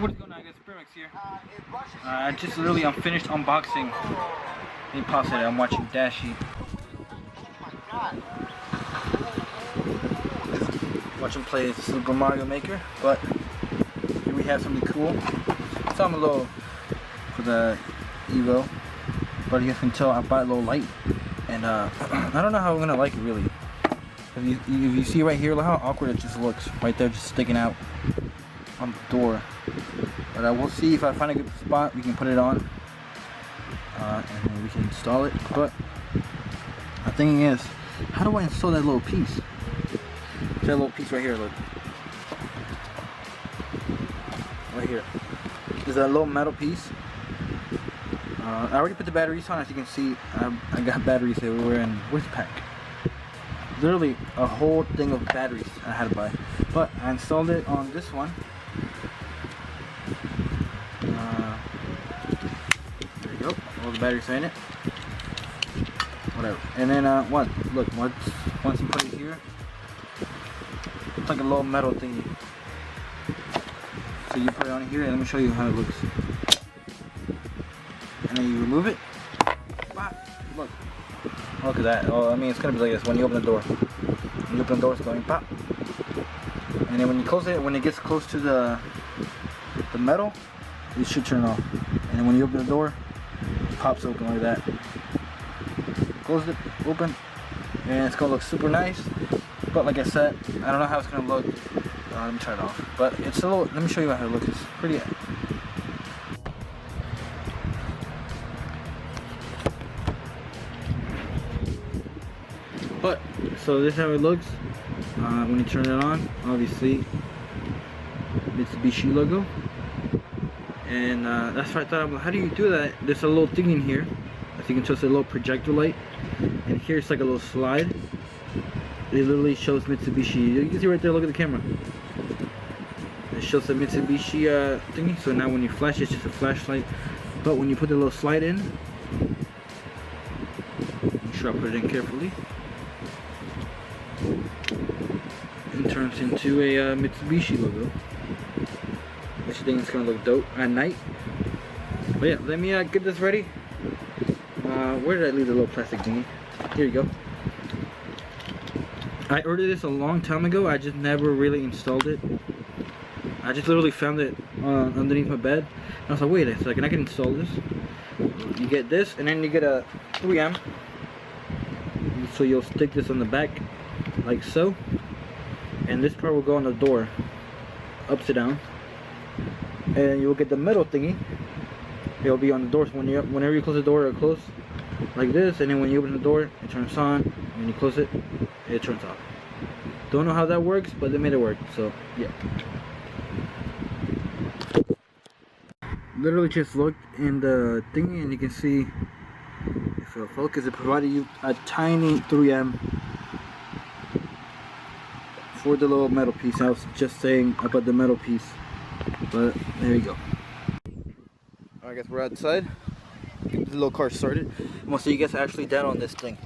What is going on, guys? Premix here. Just literally unfinished unboxing. Let me pause it. I'm watching Dashi. Watch him play Super Mario Maker. But here we have something cool. Something low for the Evo. But you guys can tell I bought a little light. And I don't know how I'm gonna like it really. If you see right here, look how awkward it just looks. Right there, just sticking out on the door. But I will see if I find a good spot, we can put it on. And then we can install it. But the thing is, how do I install that little piece? That little piece right here, look. Right here. There's that little metal piece. I already put the batteries on, as you can see. I got batteries everywhere, and where's the pack? Literally a whole thing of batteries I had to buy. But I installed it on this one. There you go. All the batteries are in it. Whatever. And then look, once you put it here, it's like a little metal thingy. So you put it on here, and let me show you how it looks. And then you remove it. Look. Look at that. Oh, I mean, it's gonna be like this when you open the door. When you open the door, it's going pop. And then when you close it, when it gets close to the metal, it should turn off. And then when you open the door, it pops open like that. Close it, open, and it's gonna look super nice. But like I said, I don't know how it's gonna look. Let me turn it off. But it's a little. Let me show you how it looks. It's pretty. But so this is how it looks when you turn it on. Obviously, Mitsubishi logo, and that's what I thought. How do you do that? There's a little thing in here, as you can tell, it's a little projector light, and here's like a little slide. It literally shows Mitsubishi. You can see right there. Look at the camera. It shows the Mitsubishi thingy. So now when you flash, it's just a flashlight. But when you put the little slide in, make sure I put it in carefully. It turns into a Mitsubishi logo, which I think is gonna look dope at night. But yeah, let me get this ready. Where did I leave the little plastic thingy? Here you go. I ordered this a long time ago. I just never really installed it. I just literally found it underneath my bed. And I was like, wait a second, I can install this. You get this, and then you get a 3M. So you'll stick this on the back, like so. And this part will go on the door, upside down. And you'll get the metal thingy. It'll be on the door. So whenever you close the door, it'll close like this. And then when you open the door, it turns on. When you close it, it turns off. Don't know how that works, but they made it work. So yeah. Literally just looked in the thingy, and you can see, if it'll focus, it provided you a tiny 3M for the little metal piece. I was just saying about the metal piece, but there you go. Alright guys, we're outside. Get the little car started. I'm gonna see you guys actually down on this thing.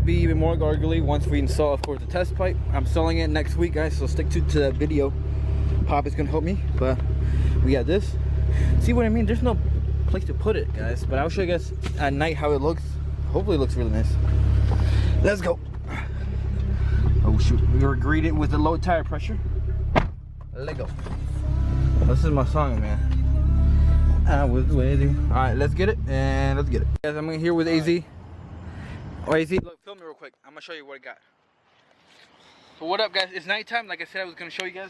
Be even more gargly once we install, of course, the test pipe. I'm installing it next week, guys, so stick to that video. Pop is gonna help me, but we got this. See what I mean? There's no place to put it, guys, but I'll show you guys at night how it looks. Hopefully it looks really nice. Let's go. Oh shoot, we were greeted with the low tire pressure. Let go. This is my song, man. I was waiting. All right, let's get it, and let's get it. Guys, I'm here with AZ. Oh, AZ, look, film me real quick. I'm gonna show you what I got. So what up, guys? It's nighttime. Like I said, I was gonna show you guys.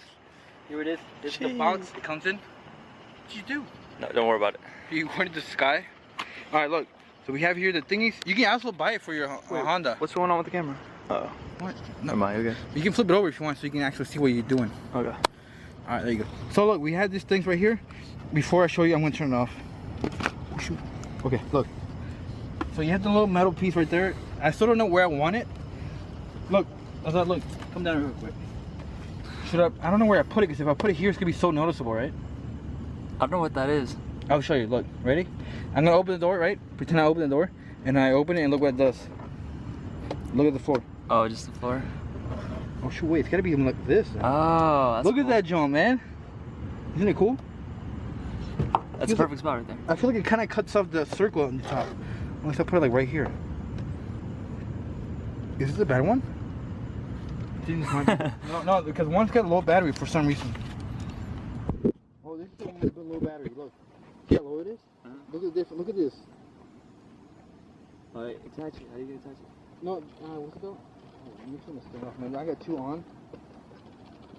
Here it is. This is the box. It comes in. What'd you do? No, don't worry about it. You wanted the sky. All right, look. So we have here the thingies. You can also buy it for your Honda. What's going on with the camera? Uh-oh. What? No. Am I okay? You can flip it over if you want, so you can actually see what you're doing. Okay. All right, there you go. So look, we have these things right here. Before I show you, I'm gonna turn it off. Oh, shoot. Okay, look. So you have the little metal piece right there. I still don't know where I want it. Look, look. Come down real quick. I don't know where I put it, because if I put it here, it's gonna be so noticeable, right? I don't know what that is. I'll show you. Look, ready? I'm gonna open the door, right? Pretend I open the door, and I open it, and look what it does. Look at the floor. Oh, just the floor? Oh shoot, wait, it's gotta be like this. Oh, that's look cool. at that joint, man. Isn't it cool? That's a perfect spot right there. I feel like it kind of cuts off the circle on the top. Unless I put it like right here. Is this a bad one? No, because one's got a low battery for some reason. Oh, this is the one with the low battery. Look, see how low it is? Look at this. Look at this. Alright, attach it. How do you attach it? No, what's it called? Oh, I'm just gonna stay off, man. I got two on.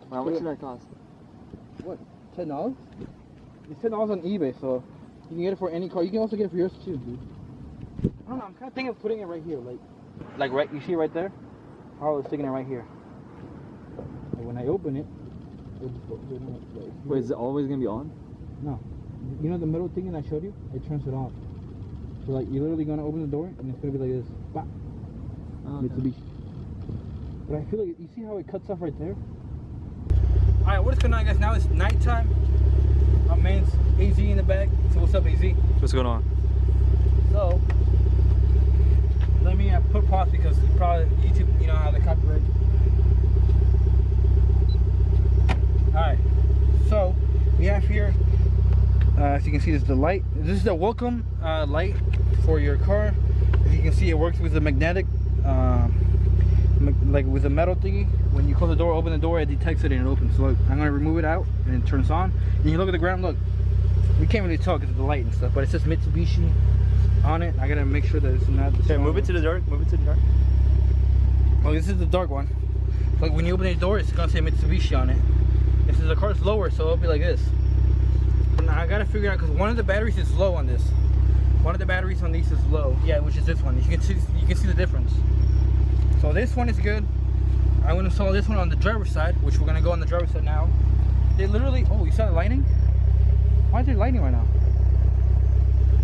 How much did that cost? What? $10? It's $10 on eBay, so you can get it for any car. You can also get it for yours too, dude. I don't know. I'm kind of thinking of putting it right here, like right. You see it right there? I was sticking it right here. And when I open it, wait, is it always gonna be on? No. You know the middle thing that I showed you? It turns it off. So like you're literally gonna open the door and it's gonna be like this. Bah. Oh, okay. Mitsubishi. But I feel like you see how it cuts off right there? Alright, what is going on, guys? Now it's nighttime. My man's AZ in the back. So what's up, AZ? What's going on? So let me put pause because probably YouTube, you know how they copyright. Alright, so we have here, as you can see, this is the light. This is the welcome light for your car. As you can see, it works with the magnetic, like with the metal thingy. When you close the door, open the door, it detects it and it opens. So look, I'm gonna remove it out and it turns on. And you look at the ground, look, we can't really tell because of the light and stuff, but it says Mitsubishi on it. I gotta make sure that it's not. Okay, move it to the dark. Move it to the dark. Oh, this is the dark one. Like when you open the door, it's gonna say Mitsubishi on it. This is the car's lower, so it'll be like this. But now I gotta figure out because one of the batteries is low on this. One of the batteries on these is low. Yeah, which is this one. You can see the difference. So this one is good. I'm gonna install this one on the driver's side, which we're gonna go on the driver's side now. They literally. Oh, you saw the lighting? Why is there lighting right now?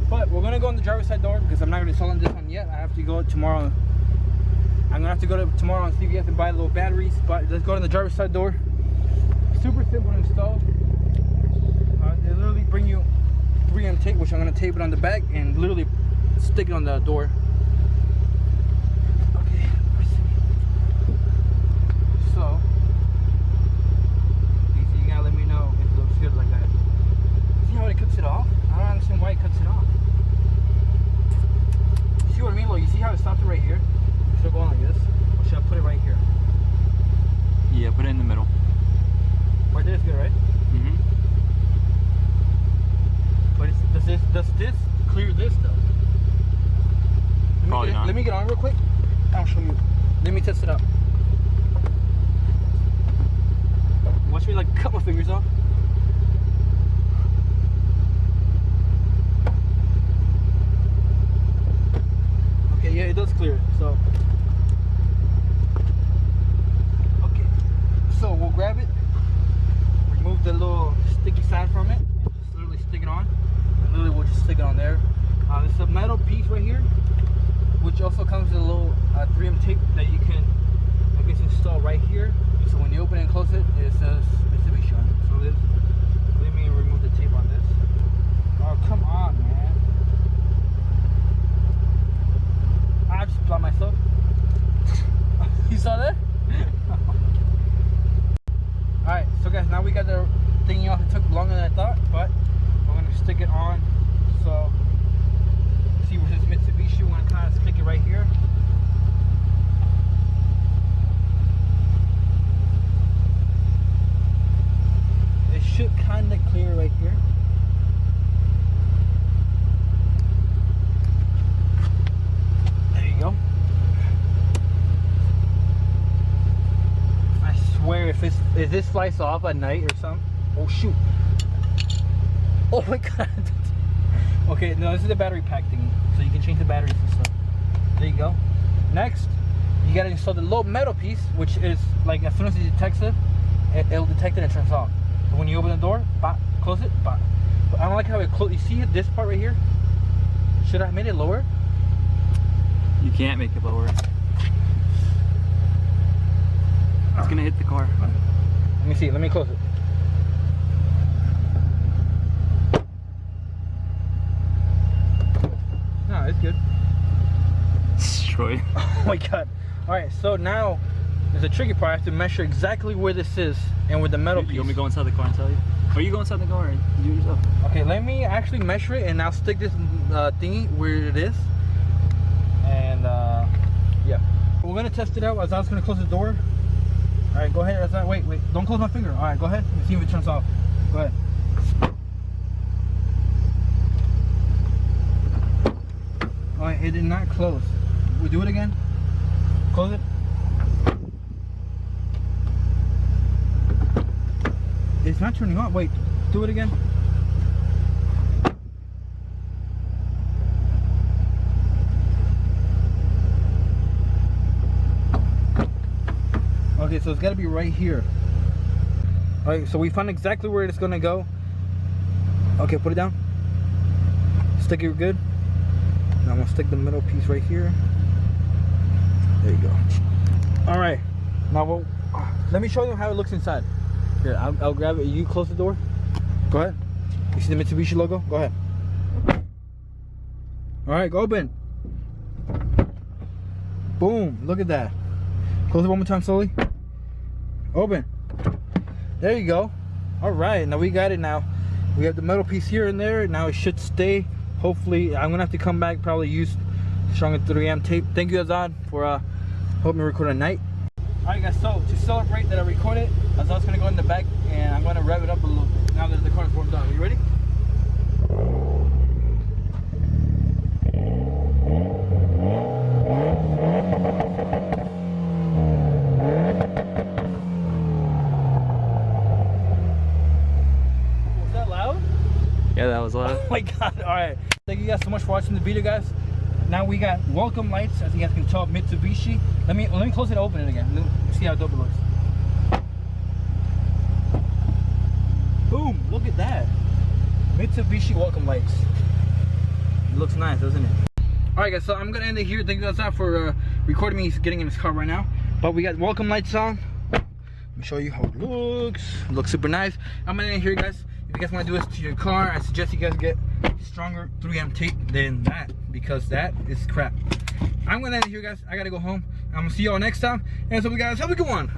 But we're gonna go on the driver's side door because I'm not gonna install this one yet. I have to go tomorrow. I'm gonna have to go tomorrow on CVS and buy the little batteries. But let's go on the driver's side door. Super simple to install. They literally bring you 3M tape, which I'm gonna tape it on the back and literally stick it on the door. Okay, let's see. So, you gotta let me know if it looks good like that. See how it cuts it off? I don't understand why it cuts it off. You see what I mean? Look, you see how it stops it right here? Instead of going like this? Or should I put it right here? Yeah, put it in the middle. Right there is good, right? Mm-hmm. But does this clear this though? Probably not. Let me get on real quick. I'll show you. Let me test it out. Watch me like cut my fingers off. Okay, yeah, it does clear it. So okay, so we'll grab it. Remove the little sticky side from it and just literally stick it on. And literally we'll just stick it on there. There's a metal piece right here, which also comes with a little 3M tape that you can, I guess, install right here. So when you open and close it, it says Mitsubishi on it. So let me remove the tape on this. Oh, come on, man. I just applied myself. You saw that? Alright, so guys, now we got the thingy off. It took longer than I thought, but we're going to stick it on. So, see where this Mitsubishi, we're going to kind of stick it right here. It should kind of clear right here. There you go. if this flies off at night or something. Oh shoot. Oh my god. Okay, no, this is the battery pack thingy. So you can change the batteries and stuff. There you go. Next, you gotta install the little metal piece, which is like as soon as it detects it, it'll detect it and turns off. So when you open the door, bah, close it, bah. But I don't like how it closes. You see it, this part right here? Should I have made it lower? You can't make it lower. It's gonna hit the car. Let me see, let me close it. No, it's good. Destroyed. Oh my god. Alright, so now there's a tricky part. I have to measure exactly where this is and where the metal piece. You want me to go inside the car and tell you? Or you go inside the car and do it yourself? Okay, let me actually measure it and I'll stick this thingy where it is. And yeah. We're gonna test it out. As I was gonna close the door. Alright, go ahead. Wait, don't close my finger. Alright, go ahead and see if it turns off. Go ahead. Alright, it did not close. We do it again. Close it. It's not turning on. Wait, do it again. Okay, so it's got to be right here. Alright, so we found exactly where it's gonna go. Okay, put it down. Stick it good. Now I'm gonna stick the middle piece right here. There you go. Alright, now let me show you how it looks inside. Here, I'll grab it. You close the door. Go ahead. You see the Mitsubishi logo? Go ahead. Alright, go open. Boom, look at that. Close it one more time slowly. Open. There you go. Alright, now we got it now. We have the metal piece here and there. Now it should stay. Hopefully, I'm gonna have to come back, probably use stronger 3M tape. Thank you, Azad, for helping me record at night. Alright guys, so to celebrate that I recorded, Azad's gonna go in the back and I'm gonna rev it up a little bit now that the car is warmed up. Are you ready? Was that loud? Yeah, that was loud. Oh my god, alright. Thank you guys so much for watching the video, guys. Now we got welcome lights, as you guys can tell, Mitsubishi. Let me close it and open it again. Let's see how dope it looks. Boom, look at that. Mitsubishi welcome lights. It looks nice, doesn't it? Alright guys, so I'm gonna end it here. Thank you guys for recording me getting in this car right now. But we got welcome lights on. Let me show you how it looks. It looks super nice. I'm gonna end it here, guys. If you guys want to do this to your car, I suggest you guys get stronger 3M tape than that, because that is crap. I'm gonna end it here, guys. I gotta go home. I'm gonna see y'all next time. And so, guys, have a good one.